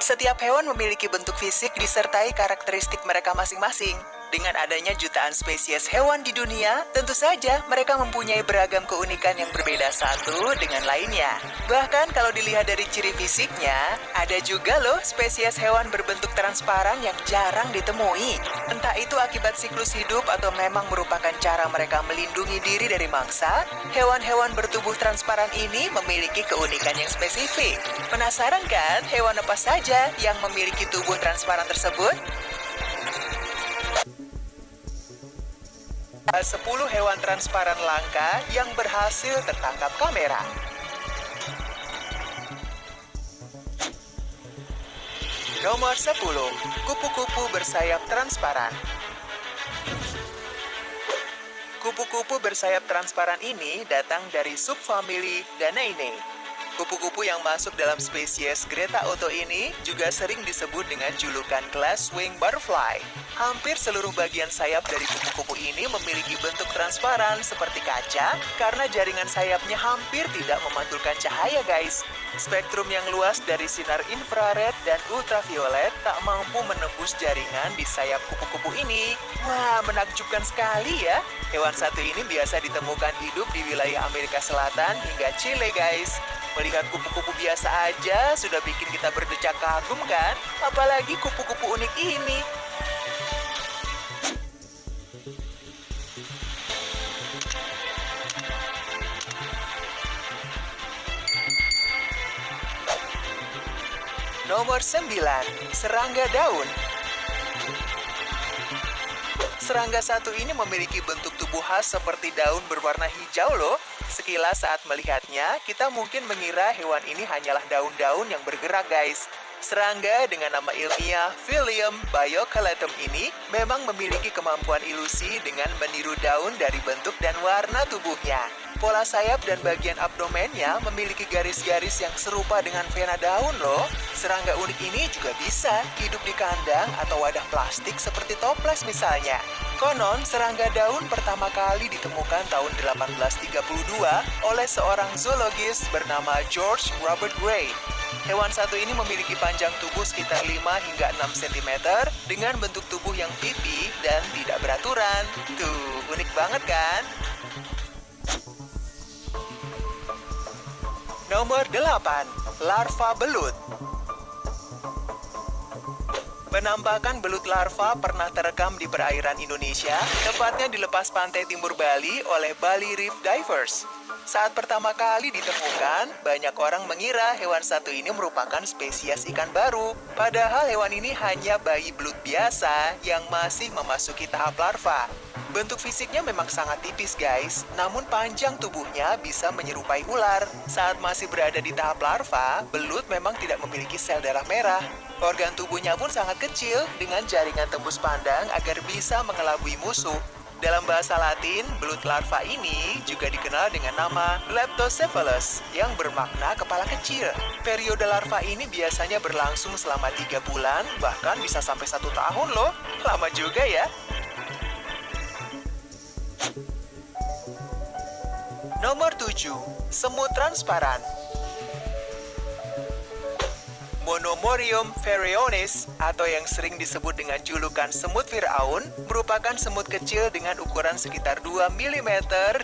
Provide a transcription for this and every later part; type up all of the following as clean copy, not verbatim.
Setiap hewan memiliki bentuk fisik disertai karakteristik mereka masing-masing. Dengan adanya jutaan spesies hewan di dunia, tentu saja mereka mempunyai beragam keunikan yang berbeda satu dengan lainnya. Bahkan kalau dilihat dari ciri fisiknya, ada juga loh spesies hewan berbentuk transparan yang jarang ditemui. Entah itu akibat siklus hidup atau memang merupakan cara mereka melindungi diri dari mangsa, hewan-hewan bertubuh transparan ini memiliki keunikan yang spesifik. Penasaran kan hewan apa saja yang memiliki tubuh transparan tersebut? 10 hewan transparan langka yang berhasil tertangkap kamera. Nomor 10, kupu-kupu bersayap transparan. Kupu-kupu bersayap transparan ini datang dari subfamili Danainae. Kupu-kupu yang masuk dalam spesies Greta Otto ini juga sering disebut dengan julukan glass-wing butterfly. Hampir seluruh bagian sayap dari kupu-kupu ini memiliki bentuk transparan seperti kaca karena jaringan sayapnya hampir tidak memantulkan cahaya, guys. Spektrum yang luas dari sinar infrared dan ultraviolet tak mampu menembus jaringan di sayap kupu-kupu ini. Wah, menakjubkan sekali ya. Hewan satu ini biasa ditemukan hidup di wilayah Amerika Selatan hingga Chile, guys. Melihat kupu-kupu biasa aja sudah bikin kita berdecak kagum kan? Apalagi kupu-kupu unik ini. Nomor 9, serangga daun. Serangga satu ini memiliki bentuk tubuh khas seperti daun berwarna hijau loh. Sekilas saat melihatnya, kita mungkin mengira hewan ini hanyalah daun-daun yang bergerak, guys. Serangga dengan nama ilmiah Phyllium biocalatum ini memang memiliki kemampuan ilusi dengan meniru daun dari bentuk dan warna tubuhnya. Pola sayap dan bagian abdomennya memiliki garis-garis yang serupa dengan vena daun loh. Serangga unik ini juga bisa hidup di kandang atau wadah plastik seperti toples misalnya. Konon, serangga daun pertama kali ditemukan tahun 1832 oleh seorang zoologis bernama George Robert Gray. Hewan satu ini memiliki panjang tubuh sekitar 5 hingga 6 cm dengan bentuk tubuh yang pipi dan tidak beraturan. Tuh, unik banget kan? Nomor 8, larva belut. Penampakan belut larva pernah terekam di perairan Indonesia, tepatnya di lepas pantai timur Bali oleh Bali Reef Divers. Saat pertama kali ditemukan, banyak orang mengira hewan satu ini merupakan spesies ikan baru. Padahal hewan ini hanya bayi belut biasa yang masih memasuki tahap larva. Bentuk fisiknya memang sangat tipis, guys, namun panjang tubuhnya bisa menyerupai ular. Saat masih berada di tahap larva, belut memang tidak memiliki sel darah merah. Organ tubuhnya pun sangat kecil dengan jaringan tembus pandang agar bisa mengelabui musuh. Dalam bahasa Latin, belut larva ini juga dikenal dengan nama Leptocephalus yang bermakna kepala kecil. Periode larva ini biasanya berlangsung selama 3 bulan, bahkan bisa sampai 1 tahun loh. Lama juga ya. Nomor 7, semut transparan. Monomorium pharaonis atau yang sering disebut dengan julukan semut Firaun merupakan semut kecil dengan ukuran sekitar 2 mm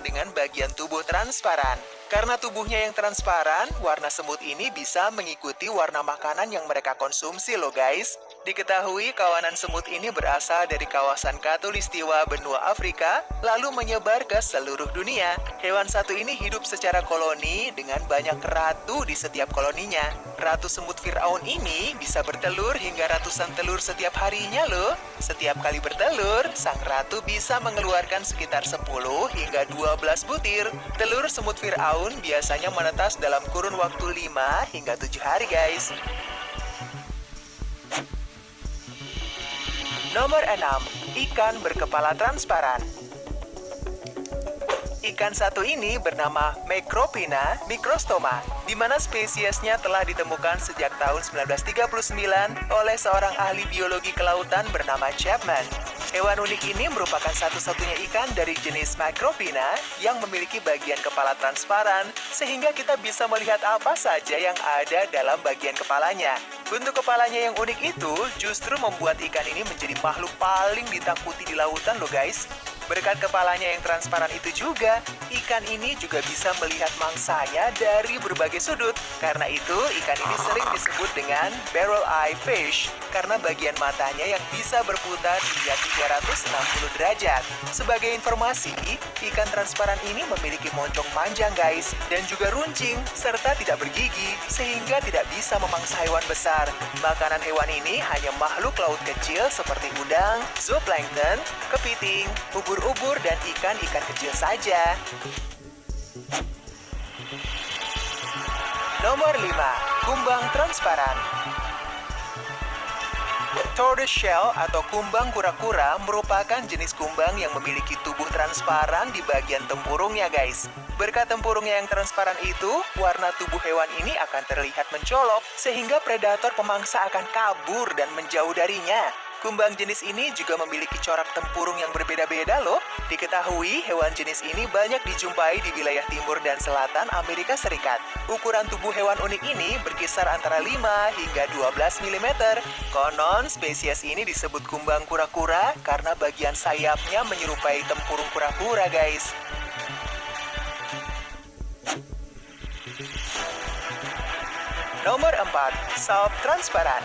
dengan bagian tubuh transparan. Karena tubuhnya yang transparan, warna semut ini bisa mengikuti warna makanan yang mereka konsumsi loh, guys. Diketahui kawanan semut ini berasal dari kawasan Khatulistiwa benua Afrika, lalu menyebar ke seluruh dunia. Hewan satu ini hidup secara koloni dengan banyak ratu di setiap koloninya. Ratu semut Firaun ini bisa bertelur hingga ratusan telur setiap harinya loh. Setiap kali bertelur, sang ratu bisa mengeluarkan sekitar 10 hingga 12 butir. Telur semut Firaun biasanya menetas dalam kurun waktu 5 hingga 7 hari, guys. Nomor 6, ikan berkepala transparan. Ikan satu ini bernama Macropina microstoma. di mana spesiesnya telah ditemukan sejak tahun 1939 oleh seorang ahli biologi kelautan bernama Chapman. Hewan unik ini merupakan satu-satunya ikan dari jenis Macropina yang memiliki bagian kepala transparan, sehingga kita bisa melihat apa saja yang ada dalam bagian kepalanya. Bentuk kepalanya yang unik itu justru membuat ikan ini menjadi makhluk paling ditakuti di lautan loh guys. Berkat kepalanya yang transparan itu juga, ikan ini juga bisa melihat mangsanya dari berbagai sudut. Karena itu, ikan ini sering disebut dengan barrel eye fish, karena bagian matanya yang bisa berputar hingga 360 derajat. Sebagai informasi, ikan transparan ini memiliki moncong panjang guys, dan juga runcing, serta tidak bergigi, sehingga tidak bisa memangsa hewan besar. Makanan hewan ini hanya makhluk laut kecil seperti udang, zooplankton, kepiting, ubur-ubur, dan ikan-ikan kecil saja. Nomor 5. Kumbang transparan. Tortoise shell atau kumbang kura-kura merupakan jenis kumbang yang memiliki tubuh transparan di bagian tempurungnya guys. Berkat tempurungnya yang transparan itu, warna tubuh hewan ini akan terlihat mencolok sehingga predator pemangsa akan kabur dan menjauh darinya. Kumbang jenis ini juga memiliki corak tempurung yang berbeda-beda loh. Diketahui hewan jenis ini banyak dijumpai di wilayah timur dan selatan Amerika Serikat. Ukuran tubuh hewan unik ini berkisar antara 5 hingga 12 mm. Konon spesies ini disebut kumbang kura-kura karena bagian sayapnya menyerupai tempurung kura-kura guys. Nomor 4. Salp transparan.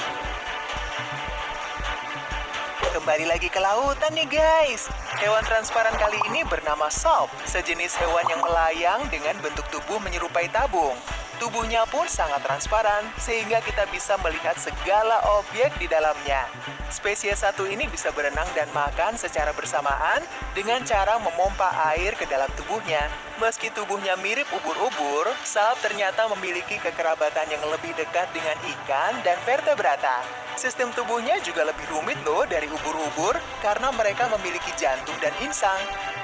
Kembali lagi ke lautan nih guys. Hewan transparan kali ini bernama salp, sejenis hewan yang melayang dengan bentuk tubuh menyerupai tabung. Tubuhnya pun sangat transparan, sehingga kita bisa melihat segala objek di dalamnya. Spesies satu ini bisa berenang dan makan secara bersamaan dengan cara memompa air ke dalam tubuhnya. Meski tubuhnya mirip ubur-ubur, salp ternyata memiliki kekerabatan yang lebih dekat dengan ikan dan vertebrata. Sistem tubuhnya juga lebih rumit loh dari ubur-ubur karena mereka memiliki jantung dan insang.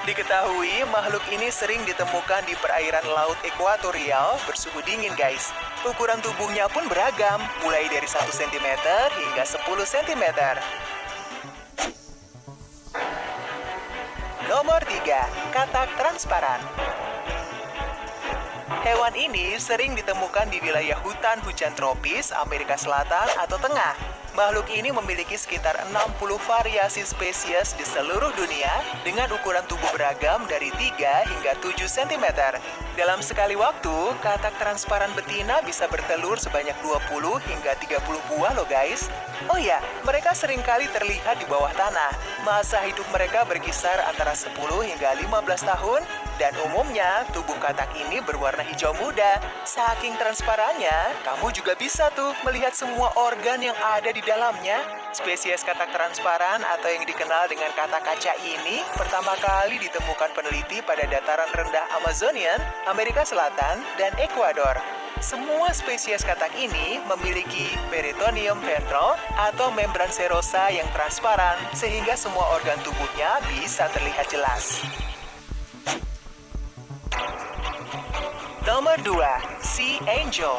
Diketahui makhluk ini sering ditemukan di perairan laut ekuatorial bersuhu dingin guys. Ukuran tubuhnya pun beragam, mulai dari 1 cm hingga 10 cm. Nomor 3. Katak transparan. Hewan ini sering ditemukan di wilayah hutan hujan tropis Amerika Selatan atau Tengah. Makhluk ini memiliki sekitar 60 variasi spesies di seluruh dunia dengan ukuran tubuh beragam dari 3 hingga 7 cm. Dalam sekali waktu, katak transparan betina bisa bertelur sebanyak 20 hingga 30 buah loh guys. Oh ya, mereka seringkali terlihat di bawah tanah. Masa hidup mereka berkisar antara 10 hingga 15 tahun dan umumnya tubuh katak ini berwarna hijau muda. Saking transparannya, kamu juga bisa tuh melihat semua organ yang ada di dalamnya. Spesies katak transparan atau yang dikenal dengan katak kaca ini pertama kali ditemukan peneliti pada dataran rendah Amazonian, Amerika Selatan, dan Ekuador. Semua spesies katak ini memiliki peritoneum ventral atau membran serosa yang transparan sehingga semua organ tubuhnya bisa terlihat jelas. Nomor 2. Sea Angel.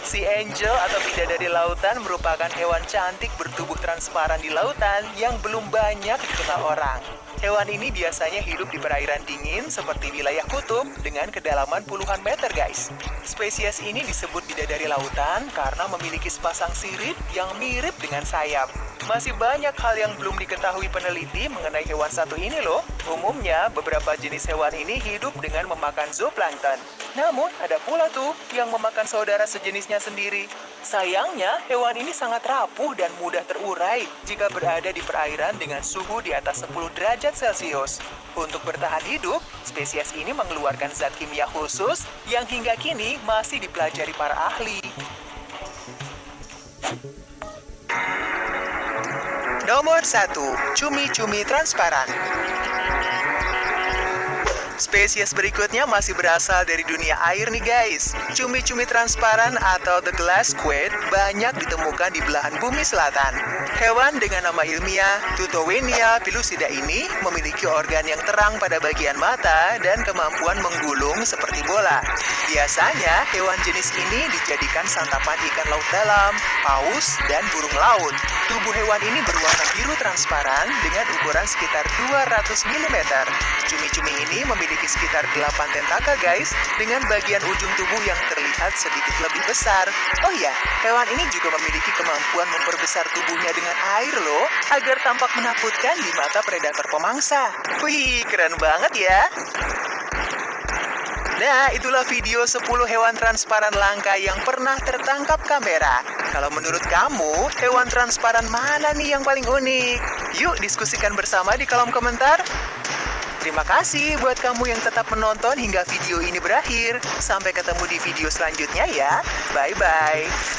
Sea Angel atau bidadari lautan merupakan hewan cantik bertubuh transparan di lautan yang belum banyak dikenal orang. Hewan ini biasanya hidup di perairan dingin seperti wilayah kutub dengan kedalaman puluhan meter guys. Spesies ini disebut bidadari lautan karena memiliki sepasang sirip yang mirip dengan sayap. Masih banyak hal yang belum diketahui peneliti mengenai hewan satu ini loh. Umumnya, beberapa jenis hewan ini hidup dengan memakan zooplankton. Namun, ada pula tuh yang memakan saudara sejenisnya sendiri. Sayangnya, hewan ini sangat rapuh dan mudah terurai jika berada di perairan dengan suhu di atas 10 derajat Celcius. Untuk bertahan hidup, spesies ini mengeluarkan zat kimia khusus yang hingga kini masih dipelajari para ahli. Nomor 1. Cumi-cumi transparan. Spesies berikutnya masih berasal dari dunia air nih guys. Cumi-cumi transparan atau the glass squid banyak ditemukan di belahan bumi selatan. Hewan dengan nama ilmiah Tutowenia pellucida ini memiliki organ yang terang pada bagian mata dan kemampuan menggulung seperti bola. Biasanya hewan jenis ini dijadikan santapan ikan laut dalam, paus, dan burung laut. Tubuh hewan ini berwarna biru transparan dengan ukuran sekitar 200 mm. Cumi-cumi ini memiliki sekitar 8 tentakel guys, dengan bagian ujung tubuh yang terlihat sedikit lebih besar. Oh ya, hewan ini juga memiliki kemampuan memperbesar tubuhnya dengan air loh, agar tampak menakutkan di mata predator pemangsa. Wih, keren banget ya. Nah, itulah video 10 hewan transparan langka yang pernah tertangkap kamera. Kalau menurut kamu, hewan transparan mana nih yang paling unik? Yuk diskusikan bersama di kolom komentar. Terima kasih buat kamu yang tetap menonton hingga video ini berakhir. Sampai ketemu di video selanjutnya ya. Bye-bye.